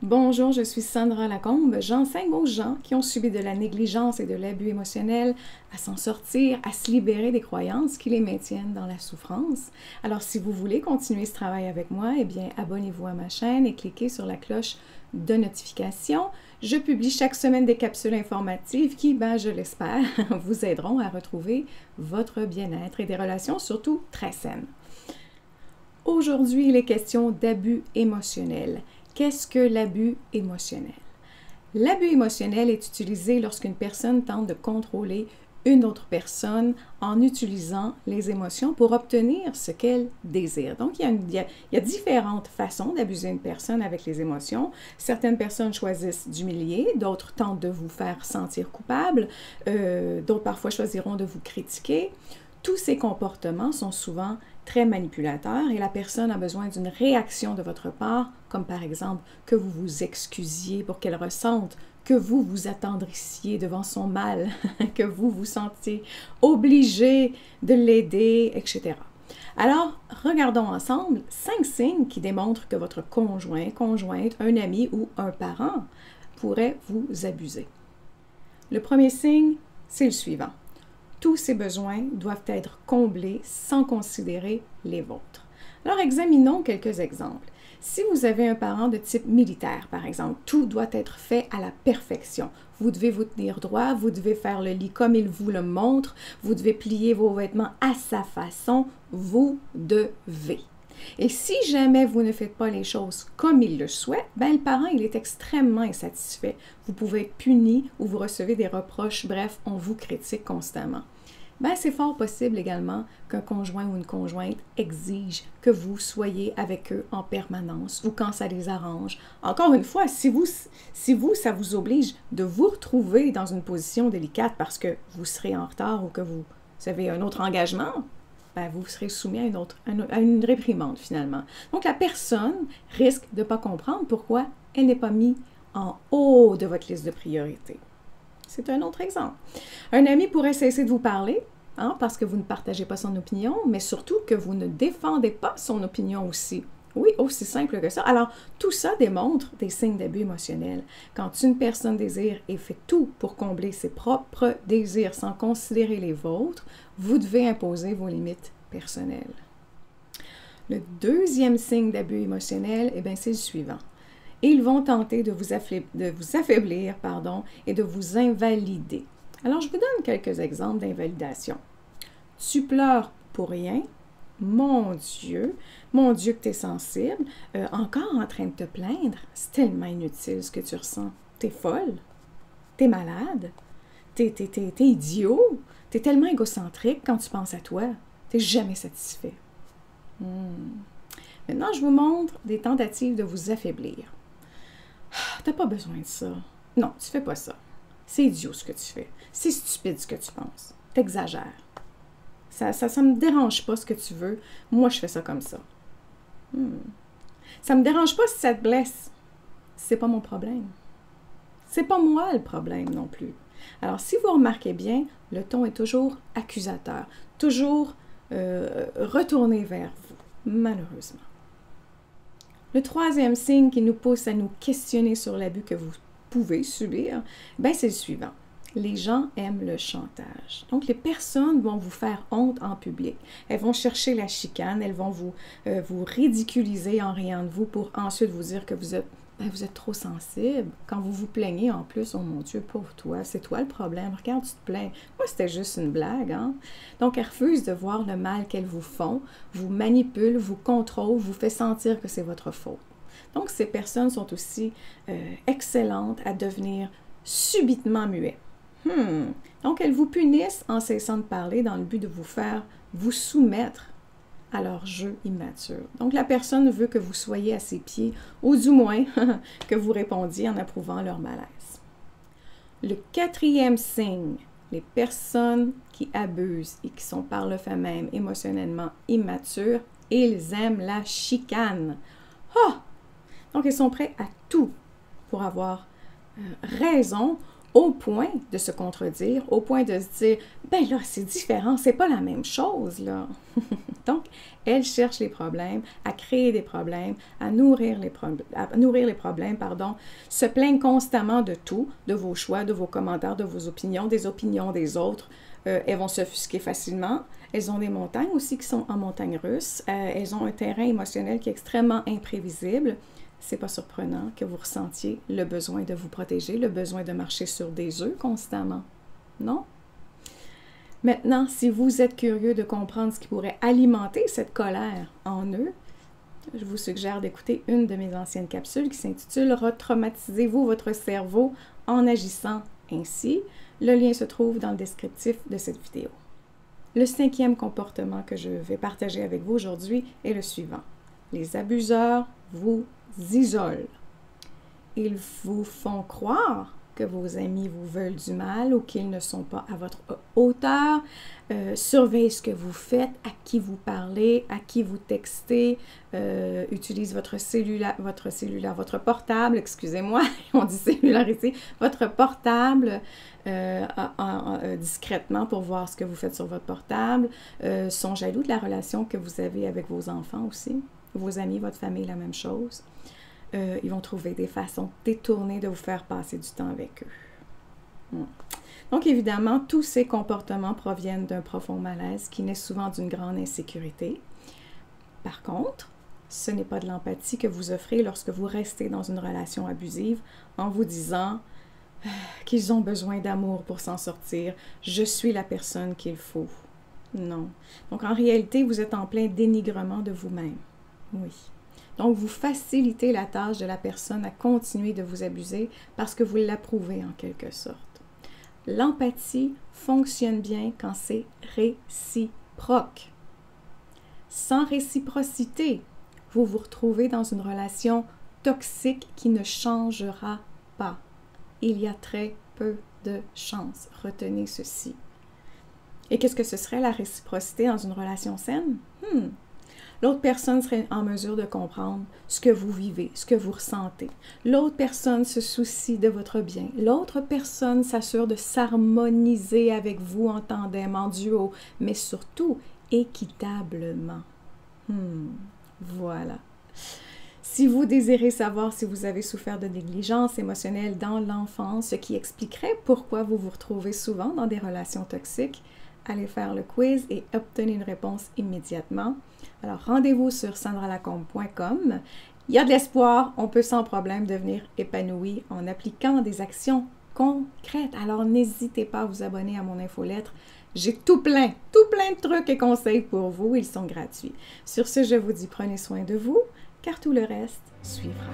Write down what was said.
Bonjour, je suis Sandra Lacombe. J'enseigne aux gens qui ont subi de la négligence et de l'abus émotionnel à s'en sortir, à se libérer des croyances qui les maintiennent dans la souffrance. Alors, si vous voulez continuer ce travail avec moi, eh bien, abonnez-vous à ma chaîne et cliquez sur la cloche de notification. Je publie chaque semaine des capsules informatives qui, je l'espère, vous aideront à retrouver votre bien-être et des relations surtout très saines. Aujourd'hui, il est question d'abus émotionnel. Qu'est-ce que l'abus émotionnel? L'abus émotionnel est utilisé lorsqu'une personne tente de contrôler une autre personne en utilisant les émotions pour obtenir ce qu'elle désire. Donc, il y a différentes façons d'abuser une personne avec les émotions. Certaines personnes choisissent d'humilier, d'autres tentent de vous faire sentir coupable, d'autres parfois choisiront de vous critiquer. Tous ces comportements sont souvent très manipulateurs et la personne a besoin d'une réaction de votre part, comme par exemple que vous vous excusiez pour qu'elle ressente, que vous vous attendrissiez devant son mal, que vous vous sentiez obligé de l'aider, etc. Alors, regardons ensemble 5 signes qui démontrent que votre conjoint, conjointe, un ami ou un parent pourrait vous abuser. Le premier signe, c'est le suivant. Tous ces besoins doivent être comblés sans considérer les vôtres. Alors, examinons quelques exemples. Si vous avez un parent de type militaire, par exemple, tout doit être fait à la perfection. Vous devez vous tenir droit, vous devez faire le lit comme il vous le montre, vous devez plier vos vêtements à sa façon, vous devez. Et si jamais vous ne faites pas les choses comme il le souhaite, le parent, il est extrêmement insatisfait. Vous pouvez être puni ou vous recevez des reproches, bref, on vous critique constamment. C'est fort possible également qu'un conjoint ou une conjointe exige que vous soyez avec eux en permanence ou quand ça les arrange. Encore une fois, si ça vous oblige de vous retrouver dans une position délicate parce que vous serez en retard ou que vous avez un autre engagement, vous serez soumis à une réprimande finalement. Donc la personne risque de ne pas comprendre pourquoi elle n'est pas mise en haut de votre liste de priorités. C'est un autre exemple. Un ami pourrait cesser de vous parler parce que vous ne partagez pas son opinion, mais surtout que vous ne défendez pas son opinion aussi. Oui, aussi simple que ça. Alors, tout ça démontre des signes d'abus émotionnel. Quand une personne désire et fait tout pour combler ses propres désirs sans considérer les vôtres, vous devez imposer vos limites personnelles. Le deuxième signe d'abus émotionnel, c'est le suivant. Ils vont tenter de vous affaiblir et de vous invalider. Alors, je vous donne quelques exemples d'invalidation. Tu pleures pour rien. Mon Dieu que tu es sensible, encore en train de te plaindre, c'est tellement inutile ce que tu ressens. T'es folle, t'es malade, t'es idiot, t'es tellement égocentrique quand tu penses à toi, t'es jamais satisfait. Maintenant, je vous montre des tentatives de vous affaiblir. T'as pas besoin de ça. Non, tu fais pas ça. C'est idiot ce que tu fais. C'est stupide ce que tu penses. T'exagères. Ça me dérange pas ce que tu veux. Moi, je fais ça comme ça. Ça me dérange pas si ça te blesse. C'est pas mon problème. C'est pas moi le problème non plus. Alors, si vous remarquez bien, le ton est toujours accusateur, toujours retourné vers vous, malheureusement. Le troisième signe qui nous pousse à nous questionner sur l'abus que vous pouvez subir, c'est le suivant. Les gens aiment le chantage. Donc, les personnes vont vous faire honte en public. Elles vont chercher la chicane, elles vont vous ridiculiser en riant de vous pour ensuite vous dire que vous êtes trop sensible. Quand vous vous plaignez en plus, oh mon Dieu, pauvre toi, c'est toi le problème, regarde, tu te plains. Moi, c'était juste une blague, Donc, elles refusent de voir le mal qu'elles vous font, vous manipulent, vous contrôlent, vous fait sentir que c'est votre faute. Donc, ces personnes sont aussi excellentes à devenir subitement muettes. Donc, elles vous punissent en cessant de parler dans le but de vous faire vous soumettre à leur jeu immature. Donc, la personne veut que vous soyez à ses pieds, ou du moins que vous répondiez en approuvant leur malaise. Le quatrième signe, les personnes qui abusent et qui sont par le fait même émotionnellement immatures, ils aiment la chicane. Donc, ils sont prêts à tout pour avoir raison au point de se contredire, au point de se dire « ben là, c'est différent, c'est pas la même chose, là. » Donc, elle cherche les problèmes, à créer des problèmes, à nourrir les problèmes, se plaignent constamment de tout, de vos choix, de vos commentaires, de vos opinions, des opinions des autres. Elles vont s'offusquer facilement. Elles ont des montagnes aussi qui sont en montagne russe. Elles ont un terrain émotionnel qui est extrêmement imprévisible. C'est pas surprenant que vous ressentiez le besoin de vous protéger, le besoin de marcher sur des œufs constamment. Non? Maintenant, si vous êtes curieux de comprendre ce qui pourrait alimenter cette colère en eux, je vous suggère d'écouter une de mes anciennes capsules qui s'intitule « Retraumatisez-vous votre cerveau en agissant ainsi ». Le lien se trouve dans le descriptif de cette vidéo. Le 5e comportement que je vais partager avec vous aujourd'hui est le suivant. Les abuseurs vous isolent. Ils vous font croire que vos amis vous veulent du mal ou qu'ils ne sont pas à votre hauteur. Surveillez ce que vous faites, à qui vous parlez, à qui vous textez. Utilisez votre portable, excusez-moi, on dit cellulaire ici, votre portable discrètement pour voir ce que vous faites sur votre portable. Sont jaloux de la relation que vous avez avec vos enfants aussi. Vos amis, votre famille, la même chose. Ils vont trouver des façons détournées de vous faire passer du temps avec eux. Donc, évidemment, tous ces comportements proviennent d'un profond malaise qui naît souvent d'une grande insécurité. Par contre, ce n'est pas de l'empathie que vous offrez lorsque vous restez dans une relation abusive en vous disant qu'ils ont besoin d'amour pour s'en sortir. Je suis la personne qu'il faut. Non. Donc, en réalité, vous êtes en plein dénigrement de vous-même. Oui. Donc, vous facilitez la tâche de la personne à continuer de vous abuser parce que vous l'approuvez en quelque sorte. L'empathie fonctionne bien quand c'est réciproque. Sans réciprocité, vous vous retrouvez dans une relation toxique qui ne changera pas. Il y a très peu de chances. Retenez ceci. Et qu'est-ce que ce serait la réciprocité dans une relation saine? L'autre personne serait en mesure de comprendre ce que vous vivez, ce que vous ressentez. L'autre personne se soucie de votre bien. L'autre personne s'assure de s'harmoniser avec vous en tandem, en duo, mais surtout équitablement. Voilà. Si vous désirez savoir si vous avez souffert de négligence émotionnelle dans l'enfance, ce qui expliquerait pourquoi vous vous retrouvez souvent dans des relations toxiques, allez faire le quiz et obtenez une réponse immédiatement. Alors, rendez-vous sur sandralacombe.com. Il y a de l'espoir, on peut sans problème devenir épanoui en appliquant des actions concrètes. Alors, n'hésitez pas à vous abonner à mon infolettre. J'ai tout plein de trucs et conseils pour vous. Ils sont gratuits. Sur ce, je vous dis prenez soin de vous, car tout le reste suivra.